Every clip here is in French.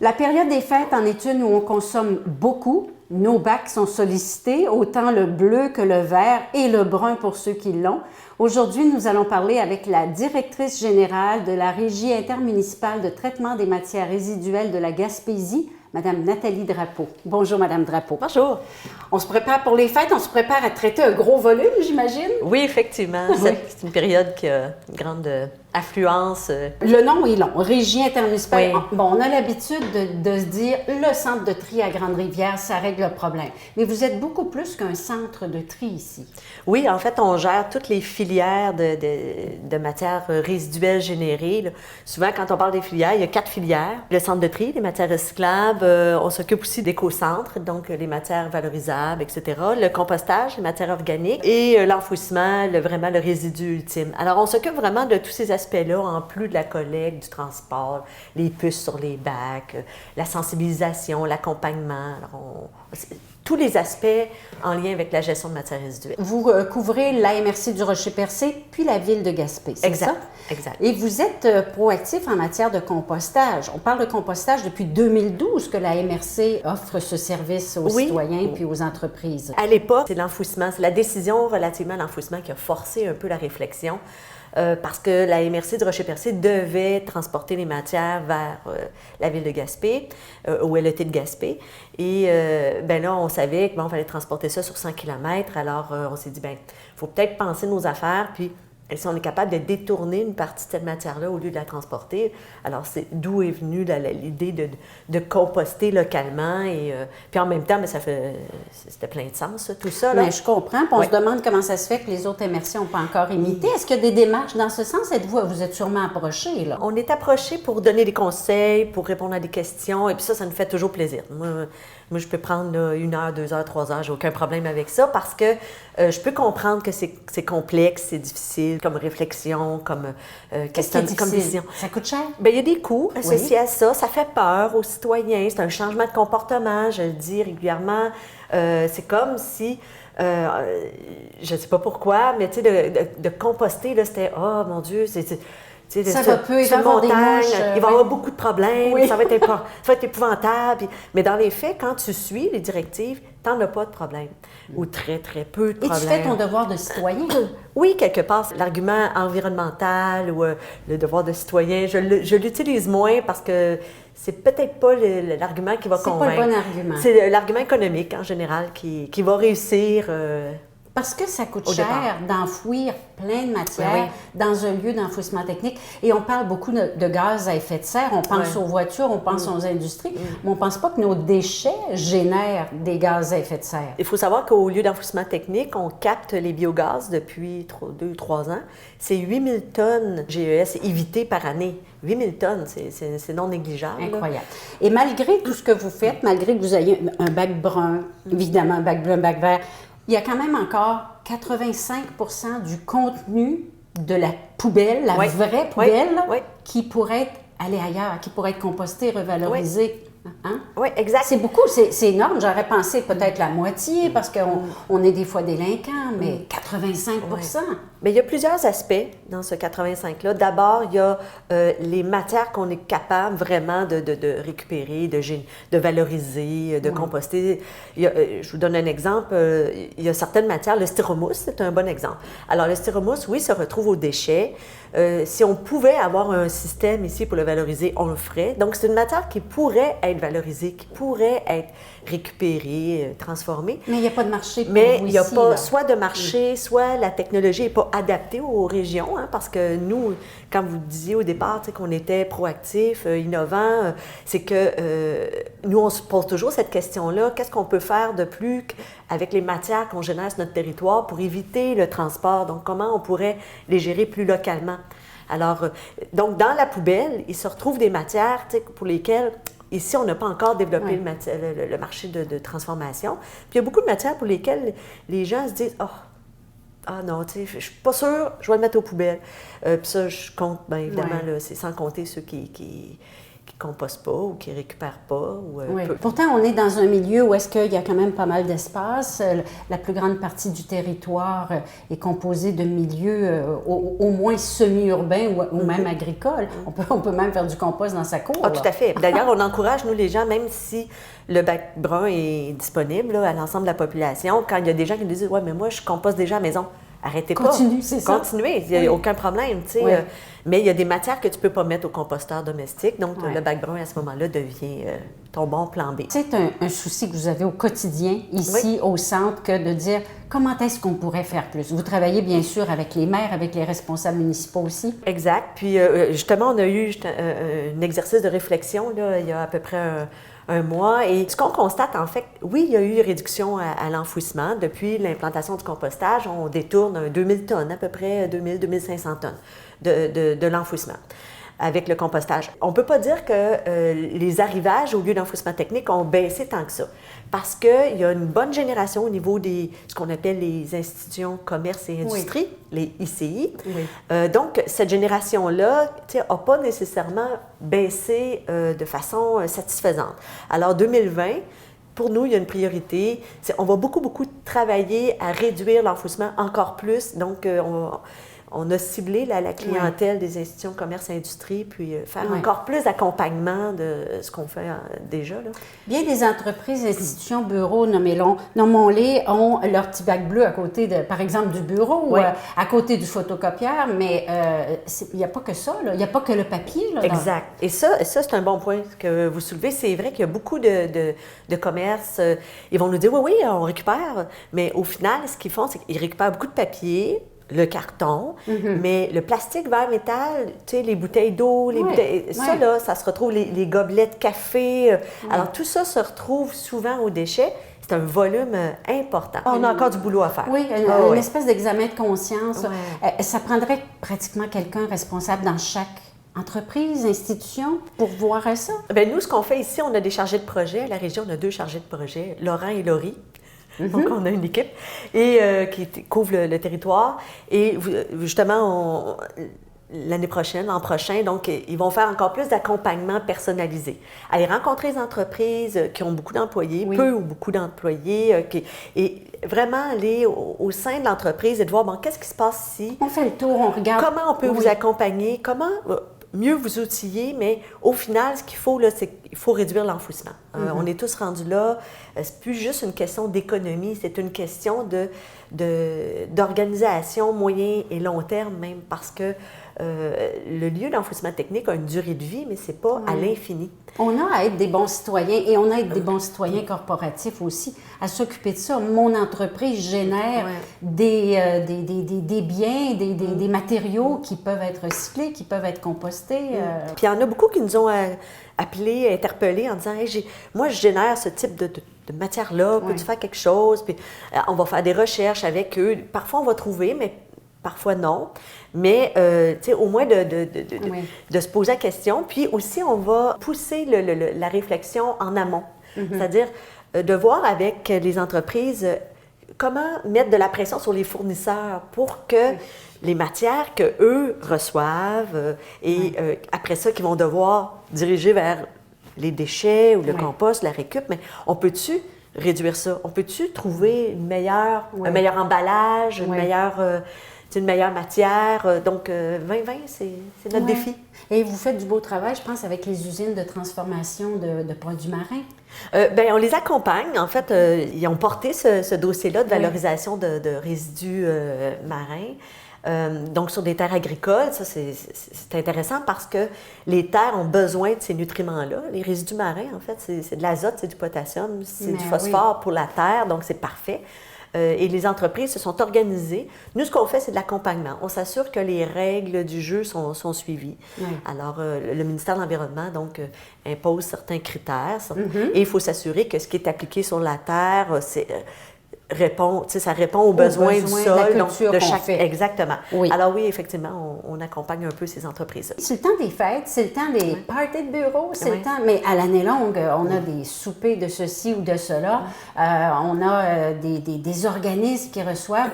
La période des fêtes en est une où on consomme beaucoup. Nos bacs sont sollicités, autant le bleu que le vert et le brun pour ceux qui l'ont. Aujourd'hui, nous allons parler avec la directrice générale de la Régie intermunicipale de traitement des matières résiduelles de la Gaspésie, Madame Nathalie Drapeau. Bonjour, Madame Drapeau. Bonjour. On se prépare pour les fêtes, on se prépare à traiter un gros volume, j'imagine? Oui, effectivement. Oui. C'est une période qui a une grande affluence. Le nom est long, Régie intermunicipale. Oui. Bon, on a l'habitude de se dire le centre de tri à Grande-Rivière, ça règle le problème. Mais vous êtes beaucoup plus qu'un centre de tri ici. Oui, en fait, on gère toutes les filières de matières résiduelles générées. Là. Souvent, quand on parle des filières, il y a 4 filières. Le centre de tri, les matières recyclables. On s'occupe aussi d'éco-centres, donc les matières valorisables, etc. Le compostage, les matières organiques. Et l'enfouissement, vraiment le résidu ultime. Alors, on s'occupe vraiment de tous ces aspects-là, en plus de la collecte, du transport, les puces sur les bacs, la sensibilisation, l'accompagnement. Alors, tous les aspects en lien avec la gestion de matières résiduelles. Vous couvrez l'AMRC du Rocher-Percé, puis la ville de Gaspé, c'est ça? Exact. Et vous êtes proactif en matière de compostage. On parle de compostage depuis 2012 que l'AMRC offre ce service aux citoyens puis aux entreprises. À l'époque, c'est l'enfouissement, c'est la décision relativement à l'enfouissement qui a forcé un peu la réflexion. Parce que la MRC du Rocher-Percé devait transporter les matières vers la ville de Gaspé, où elle était de Gaspé. Et ben là, on savait qu'il fallait transporter ça sur 100 km. Alors, on s'est dit, il faut peut-être penser nos affaires, puis si on est capable de détourner une partie de cette matière-là au lieu de la transporter. Alors, c'est d'où est venue l'idée de composter localement. Et puis en même temps, c'était plein de sens, tout ça. Là. Mais je comprends. Puis on se demande comment ça se fait que les autres MRC n'ont pas encore imité. Est-ce qu'il y a des démarches dans ce sens? Vous êtes sûrement approchés, là. On est approchés pour donner des conseils, pour répondre à des questions. Et puis ça nous fait toujours plaisir. Moi, je peux prendre 1 heure, 2 heures, 3 heures, j'ai aucun problème avec ça parce que je peux comprendre que c'est complexe, c'est difficile comme réflexion, comme Qu'est-ce qui est comme difficile? vision. Ça coûte cher? Bien, il y a des coûts associés à ça. Ça fait peur aux citoyens. C'est un changement de comportement, je le dis régulièrement. C'est comme si... je ne sais pas pourquoi, mais tu sais, de composter, là, c'était « Oh, mon Dieu, c'est... » Ça va peu, il va y avoir des mouches. Il va y avoir beaucoup de problèmes, ça va être épouvantable. Mais dans les faits, quand tu suis les directives, tu n'en as pas de problème. Ou très, très peu de problèmes. Et tu fais ton devoir de citoyen. Oui, quelque part, l'argument environnemental ou le devoir de citoyen, je l'utilise moins parce que c'est peut-être pas l'argument qui va convaincre. C'est pas le bon argument. C'est l'argument économique, en général, qui va réussir... Parce que ça coûte cher d'enfouir plein de matières dans un lieu d'enfouissement technique. Et on parle beaucoup de gaz à effet de serre. On pense aux voitures, on pense aux industries, mais on ne pense pas que nos déchets génèrent des gaz à effet de serre. Il faut savoir qu'au lieu d'enfouissement technique, on capte les biogaz depuis 2 ou 3 ans. C'est 8000 tonnes GES évitées par année. 8000 tonnes, c'est non négligeable. Incroyable. Et malgré tout ce que vous faites, malgré que vous ayez un bac brun, évidemment un bac bleu, un bac vert, il y a quand même encore 85% du contenu de la poubelle, la vraie poubelle, qui pourrait aller ailleurs, qui pourrait être compostée, revalorisée. Hein? Oui, exact. C'est beaucoup, c'est énorme. J'aurais pensé peut-être la moitié parce qu'on est des fois délinquants, mais 85%. Mais il y a plusieurs aspects dans ce 85-là. D'abord, il y a les matières qu'on est capable vraiment de récupérer, de valoriser, de composter. Je vous donne un exemple. Il y a certaines matières, le styromousse, c'est un bon exemple. Alors, le styromousse, oui, se retrouve aux déchets. Si on pouvait avoir un système ici pour le valoriser, on le ferait. Donc, c'est une matière qui pourrait être valorisée, qui pourrait être récupérée, transformée. Mais il n'y a pas de marché pour Mais vous il n'y a ici, pas là. soit de marché, soit la technologie n'est pas adaptée aux régions, hein, parce que nous, comme vous disiez au départ, qu'on était proactifs, innovants, c'est que nous, on se pose toujours cette question-là. Qu'est-ce qu'on peut faire de plus avec les matières qu'on génère sur notre territoire pour éviter le transport? Donc, comment on pourrait les gérer plus localement? Alors, donc, dans la poubelle, il se retrouve des matières pour lesquelles, ici, on n'a pas encore développé le marché de transformation. Puis, il y a beaucoup de matières pour lesquelles les gens se disent « Ah non, tu sais, je suis pas sûre, je vais le mettre aux poubelles. » Puis ça, je compte, bien évidemment, là, c'est sans compter ceux qui compostent pas ou qui récupèrent pas. Ou, oui. Pourtant, on est dans un milieu où est-ce qu'il y a quand même pas mal d'espace. La plus grande partie du territoire est composée de milieux au moins semi-urbains ou même agricoles. On peut même faire du compost dans sa cour. Ah, tout à fait. D'ailleurs, on encourage, nous, les gens, même si le bac brun est disponible là, à l'ensemble de la population, quand il y a des gens qui nous disent « Ouais, mais moi, je composte déjà à la maison ». Arrêtez pas. C'est ça. Continuez, il n'y a aucun problème. Oui. Mais il y a des matières que tu ne peux pas mettre au composteur domestique. Donc, le bac brun, à ce moment-là, devient ton bon plan B. C'est un souci que vous avez au quotidien, ici, au centre, que de dire comment est-ce qu'on pourrait faire plus. Vous travaillez, bien sûr, avec les maires, avec les responsables municipaux aussi. Exact. Puis, justement, on a eu un exercice de réflexion, là, il y a à peu près un mois. Et ce qu'on constate, en fait, oui, il y a eu une réduction à l'enfouissement. Depuis l'implantation du compostage, on détourne 2000 tonnes, à peu près 2000-2500 tonnes de l'enfouissement avec le compostage. On ne peut pas dire que les arrivages au lieu d'enfouissement technique ont baissé tant que ça, parce qu'il y a une bonne génération au niveau des ce qu'on appelle les institutions commerce et industrie, les ICI. Oui. Donc, cette génération-là n'a pas nécessairement baissé de façon satisfaisante. Alors, 2020, pour nous, il y a une priorité. On va beaucoup travailler à réduire l'enfouissement encore plus. Donc, on a ciblé la clientèle des institutions commerce et industrie, puis faire encore plus d'accompagnement de ce qu'on fait déjà. Là. Bien des entreprises, institutions, bureaux, nommons-les, ont leur petit bac bleu à côté, par exemple, du bureau ou à côté du photocopieur, mais il n'y a pas que ça, là. Il n'y a pas que le papier. Là, exact. Et ça, c'est un bon point que vous soulevez. C'est vrai qu'il y a beaucoup de commerces. Ils vont nous dire, oui, on récupère, mais au final, ce qu'ils font, c'est qu'ils récupèrent beaucoup de papier, le carton, mais le plastique, verre, métal, tu sais, les bouteilles d'eau, ça, là, ça se retrouve, les gobelets de café. Alors, tout ça se retrouve souvent aux déchets. C'est un volume important. On a encore du boulot à faire. Oui, une espèce d'examen de conscience. Ça prendrait pratiquement quelqu'un responsable dans chaque entreprise, institution, pour voir ça? Bien, nous, ce qu'on fait ici, on a des chargés de projet. À la région, on a 2 chargés de projet, Laurent et Laurie. Donc, on a une équipe et, qui couvre le territoire. Et justement, l'année prochaine, l'an prochain, donc, ils vont faire encore plus d'accompagnement personnalisé. Aller rencontrer les entreprises qui ont beaucoup d'employés, peu ou beaucoup d'employés, et vraiment aller au sein de l'entreprise et de voir, bon, qu'est-ce qui se passe ici? On fait le tour, on regarde. Comment on peut vous accompagner? Comment mieux vous outiller, mais au final, ce qu'il faut, là, c'est qu'il faut réduire l'enfouissement. On est tous rendus là. C'est plus juste une question d'économie, c'est une question d'organisation moyen et long terme même, parce que le lieu d'enfouissement technique a une durée de vie, mais c'est pas à l'infini. On a à être des bons citoyens et on a à être des bons citoyens corporatifs aussi, à s'occuper de ça. Mon entreprise génère des biens, des matériaux qui peuvent être recyclés, qui peuvent être compostés. Puis il y en a beaucoup qui nous ont appelés, interpellés en disant hey, moi, je génère ce type de matière-là, peux-tu faire quelque chose? Puis on va faire des recherches avec eux. Parfois, on va trouver, mais parfois non. Mais, tu sais, au moins de se poser la question. Puis aussi, on va pousser la réflexion en amont. C'est-à-dire de voir avec les entreprises comment mettre de la pression sur les fournisseurs pour que les matières qu'eux reçoivent et après ça, qu'ils vont devoir diriger vers les déchets ou le compost, la récup, mais on peut-tu réduire ça? On peut-tu trouver un meilleur emballage, une meilleure matière? Donc, 2020, c'est notre défi. Et vous faites du beau travail, je pense, avec les usines de transformation de produits marins. Bien, on les accompagne. En fait, ils ont porté ce dossier-là de valorisation de résidus marins. Donc, sur des terres agricoles, ça, c'est intéressant parce que les terres ont besoin de ces nutriments-là. Les résidus marins, en fait, c'est de l'azote, c'est du potassium, c'est du phosphore pour la terre, donc c'est parfait. Et les entreprises se sont organisées. Nous, ce qu'on fait, c'est de l'accompagnement. On s'assure que les règles du jeu sont suivies. Alors, le ministère de l'Environnement, donc, impose certains critères. Et il faut s'assurer que ce qui est appliqué sur la terre, ça répond aux besoins du sol, donc de chaque. Exactement. Alors oui, effectivement, on accompagne un peu ces entreprises-là. C'est le temps des fêtes, c'est le temps des parties de bureau, c'est le temps. Mais à l'année longue, on a des soupers de ceci ou de cela. On a des organismes qui reçoivent.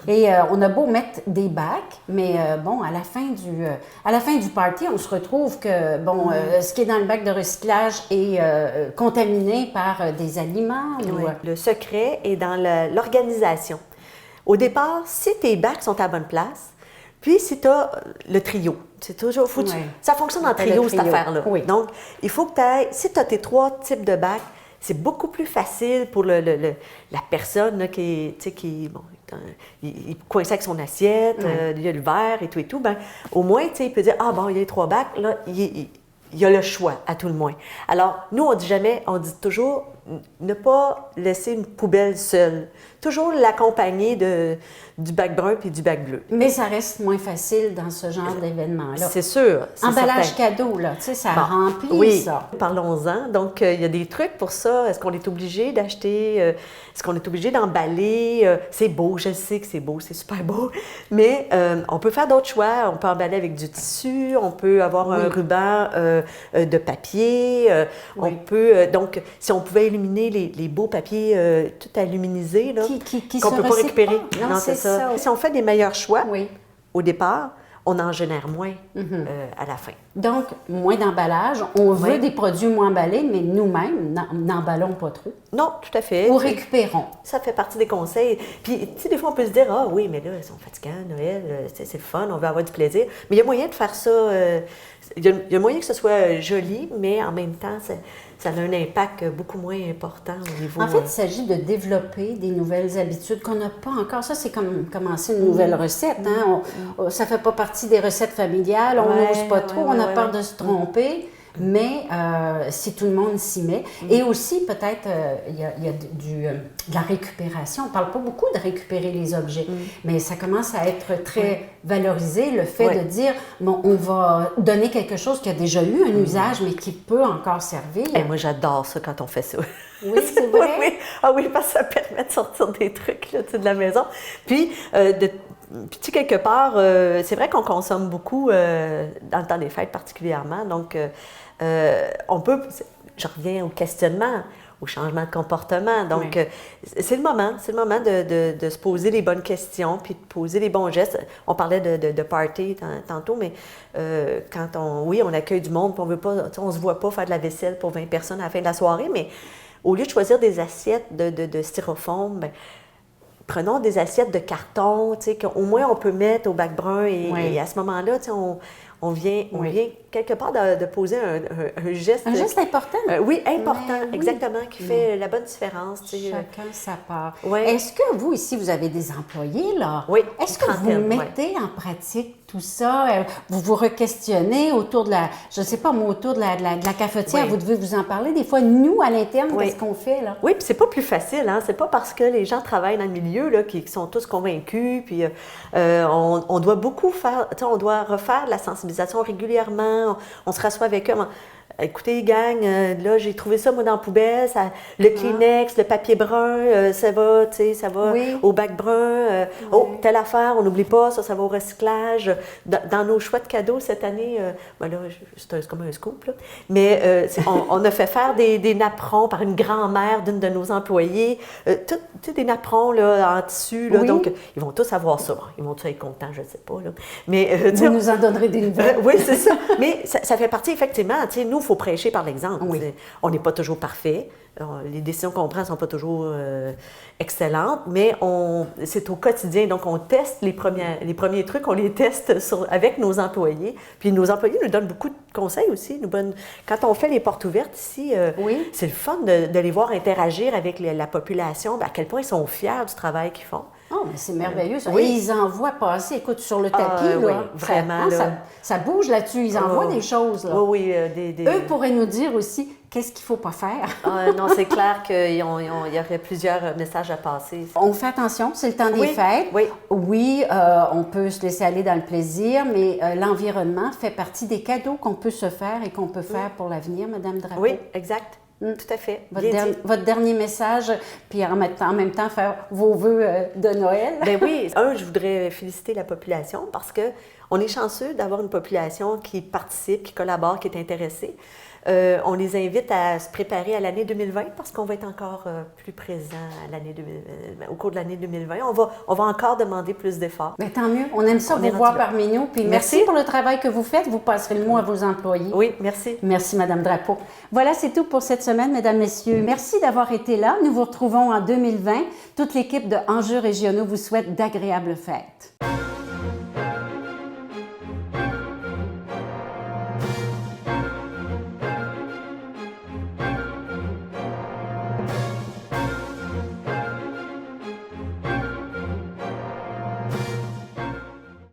Et on a beau mettre des bacs, mais bon, à la fin du party, on se retrouve que, bon, ce qui est dans le bac de recyclage est contaminé par des aliments. Oui. Le secret est dans l'organisation. Au départ, si tes bacs sont à la bonne place, puis si tu as le trio, c'est toujours foutu. Ça fonctionne en trio, cette affaire-là. Oui. Donc, il faut que tu ailles, si tu as tes 3 types de bacs, c'est beaucoup plus facile pour la personne là, il est coincé avec son assiette, il y a le verre et tout. Ben, au moins, il peut dire, ah bon, il y a les 3 bacs, là, il y a le choix, à tout le moins. Alors, nous, on dit toujours, ne pas laisser une poubelle seule. Toujours l'accompagner du bac brun puis du bac bleu. Mais ça reste moins facile dans ce genre d'événement-là. C'est sûr. Emballage cadeau, là, tu sais, ça remplit ça. Parlons-en. Donc, il y a des trucs pour ça. Est-ce qu'on est obligé d'acheter? Est-ce qu'on est obligé d'emballer? C'est beau, je sais que c'est beau, c'est super beau. Mais on peut faire d'autres choix. On peut emballer avec du tissu, on peut avoir un ruban de papier. On peut... donc, si on pouvait illuminer les beaux papiers tout aluminisés, là, qu'on ne peut pas récupérer. Non, c'est ça. Si on fait des meilleurs choix au départ, on en génère moins à la fin. Donc, moins d'emballage. On veut des produits moins emballés, mais nous-mêmes, n'emballons pas trop. Non, tout à fait. Ou récupérons. Ça fait partie des conseils. Puis, tu sais, des fois, on peut se dire, ah oui, mais là, ils sont fatigants, Noël, c'est le fun, on veut avoir du plaisir. Mais il y a moyen de faire ça. Il y a moyen que ce soit joli, mais en même temps, ça a un impact beaucoup moins important au niveau... En fait, il s'agit de développer des nouvelles habitudes qu'on n'a pas encore. Ça, c'est comme commencer une nouvelle recette. Hein? Ça ne fait pas partie des recettes familiales. On n'ose pas trop. On a peur de se tromper. Mais si tout le monde s'y met. Et aussi, peut-être, il y a de la récupération. On ne parle pas beaucoup de récupérer les objets, mais ça commence à être très valorisé, le fait de dire, bon, on va donner quelque chose qui a déjà eu un usage, mais qui peut encore servir. Et moi, j'adore ça quand on fait ça. Oui, c'est vrai? Oui. Ah oui, parce que ça permet de sortir des trucs là, de la maison. Puis, puis, quelque part, c'est vrai qu'on consomme beaucoup dans le temps des fêtes particulièrement. Donc, on peut, je reviens au questionnement, au changement de comportement. Donc, c'est le moment de se poser les bonnes questions puis de poser les bons gestes. On parlait de party tantôt, mais quand on accueille du monde, puis on ne se voit pas faire de la vaisselle pour 20 personnes à la fin de la soirée, mais au lieu de choisir des assiettes de styrofoam, bien, prenons des assiettes de carton, tu sais, qu'au moins on peut mettre au bac brun et à ce moment-là, tu sais, on vient quelque part de poser un geste. Un geste important. Oui, important, exactement, qui fait la bonne différence. Tu sais. Chacun sa part. Oui. Est-ce que vous, ici, vous avez des employés, là? Oui. Est-ce que vous mettez en pratique tout ça? Vous vous re-questionnez autour de je ne sais pas, moi, autour de la cafetière, vous devez vous en parler. Des fois, nous, à l'interne, qu'est-ce qu'on fait, là? Oui, puis c'est pas plus facile, hein? C'est pas parce que les gens travaillent dans le milieu, là, qui sont tous convaincus, puis on doit beaucoup faire, tu sais, on doit refaire de la sensibilisation régulièrement. On se rassoit avec eux. Écoutez, gang, là, j'ai trouvé ça, moi, dans la poubelle. Le Kleenex, le papier brun, ça va, tu sais, ça va au bac brun. Oh, telle affaire, on n'oublie pas, ça va au recyclage. Dans nos choix de cadeaux cette année, ben là, c'est comme un scoop, là. Mais on a fait faire des napperons par une grand-mère d'une de nos employées. Tous des napperons, là, en tissu, là. Donc, ils vont tous avoir ça. Bon, ils vont tous être contents, je ne sais pas, là. Mais, vous nous en donnerez des nouvelles. Oui, c'est ça. Mais ça fait partie, effectivement, tu sais, nous, il faut prêcher par l'exemple. On n'est pas toujours parfait. Les décisions qu'on prend ne sont pas toujours excellentes, mais c'est au quotidien. Donc, on teste les premiers trucs, on les teste avec nos employés. Puis nos employés nous donnent beaucoup de conseils aussi. Quand on fait les portes ouvertes ici, c'est le fun de les voir interagir avec la population, à quel point ils sont fiers du travail qu'ils font. Oh, mais c'est merveilleux, ça. Et ils en voient passer, écoute, sur le tapis, là. Vraiment, ça bouge là-dessus, ils en voient des choses, là. Oui, Eux pourraient nous dire aussi qu'est-ce qu'il ne faut pas faire. Non, c'est clair qu'il y aurait plusieurs messages à passer. On fait attention, c'est le temps des fêtes. Oui, on peut se laisser aller dans le plaisir, mais l'environnement fait partie des cadeaux qu'on peut se faire et qu'on peut faire pour l'avenir, Madame Drapeau. Oui, exact. Tout à fait. Votre dernier message, puis en même temps faire vos vœux de Noël. Bien oui. Je voudrais féliciter la population parce qu'on est chanceux d'avoir une population qui participe, qui collabore, qui est intéressée. On les invite à se préparer à l'année 2020 parce qu'on va être encore plus présent au cours de l'année 2020. On va encore demander plus d'efforts. Bien, tant mieux. On aime ça vous voir parmi nous. Puis merci pour le travail que vous faites. Vous passerez le mot à vos employés. Oui, merci. Merci, Madame Drapeau. Voilà, c'est tout pour cette semaine, Mesdames, Messieurs. Merci d'avoir été là. Nous vous retrouvons en 2020. Toute l'équipe de Enjeux régionaux vous souhaite d'agréables fêtes.